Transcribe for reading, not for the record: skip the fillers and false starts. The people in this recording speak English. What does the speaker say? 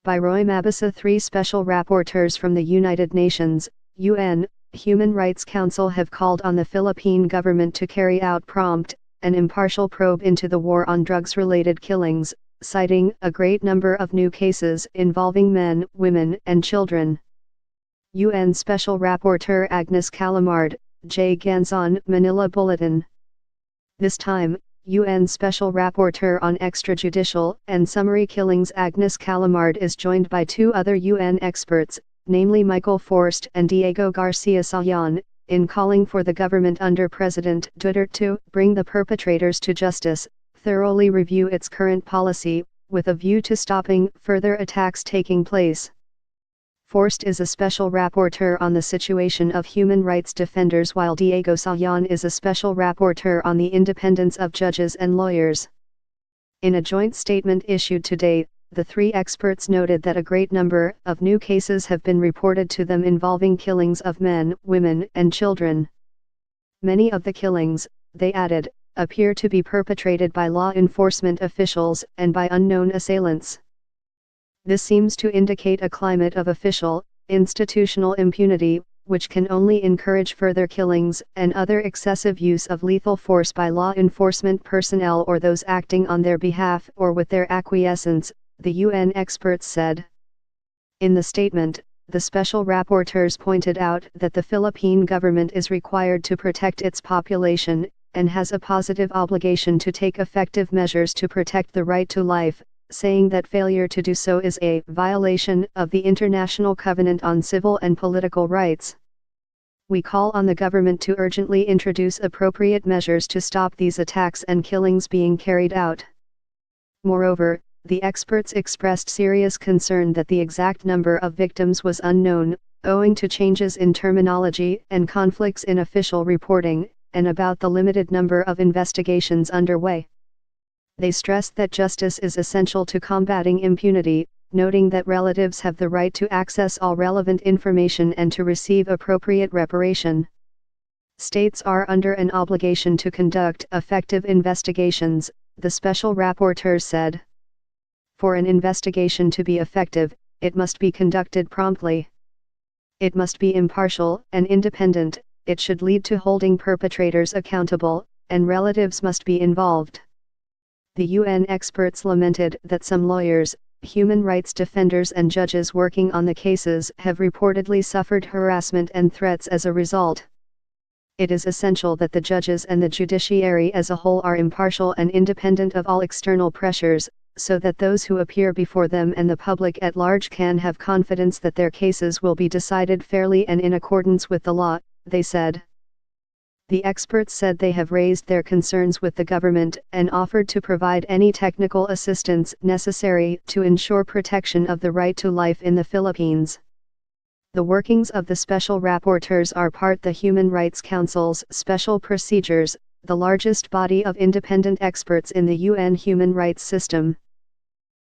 by Roy Mabasa. 3 special rapporteurs from the United Nations, UN, Human Rights Council have called on the Philippine government to carry out prompt and impartial probe into the war on drugs-related killings, citing a great number of new cases involving men, women, and children. UN Special Rapporteur Agnes Calamard, J. Ganzon, Manila Bulletin. This time, UN Special Rapporteur on Extrajudicial and Summary Killings Agnes Calamard is joined by 2 other UN experts, namely Michael Forst and Diego Garcia Sayan, in calling for the government under President Duterte to bring the perpetrators to justice, thoroughly review its current policy, with a view to stopping further attacks taking place. Forst is a special rapporteur on the situation of human rights defenders, while Diego Sayan is a special rapporteur on the independence of judges and lawyers. In a joint statement issued today, the 3 experts noted that a great number of new cases have been reported to them involving killings of men, women, and children. Many of the killings, they added, appear to be perpetrated by law enforcement officials and by unknown assailants. This seems to indicate a climate of official, institutional impunity, which can only encourage further killings and other excessive use of lethal force by law enforcement personnel or those acting on their behalf or with their acquiescence, the UN experts said. In the statement, the special rapporteurs pointed out that the Philippine government is required to protect its population, and has a positive obligation to take effective measures to protect the right to life, saying that failure to do so is a violation of the International Covenant on Civil and Political Rights. We call on the government to urgently introduce appropriate measures to stop these attacks and killings being carried out. Moreover, the experts expressed serious concern that the exact number of victims was unknown, owing to changes in terminology and conflicts in official reporting, and about the limited number of investigations underway. They stressed that justice is essential to combating impunity, noting that relatives have the right to access all relevant information and to receive appropriate reparation. States are under an obligation to conduct effective investigations, the special rapporteurs said. For an investigation to be effective, it must be conducted promptly. It must be impartial and independent, it should lead to holding perpetrators accountable, and relatives must be involved. The UN experts lamented that some lawyers, human rights defenders and judges working on the cases have reportedly suffered harassment and threats as a result. It is essential that the judges and the judiciary as a whole are impartial and independent of all external pressures, so that those who appear before them and the public at large can have confidence that their cases will be decided fairly and in accordance with the law, they said. The experts said they have raised their concerns with the government and offered to provide any technical assistance necessary to ensure protection of the right to life in the Philippines. The workings of the special rapporteurs are part the Human Rights Council's special procedures, the largest body of independent experts in the UN human rights system.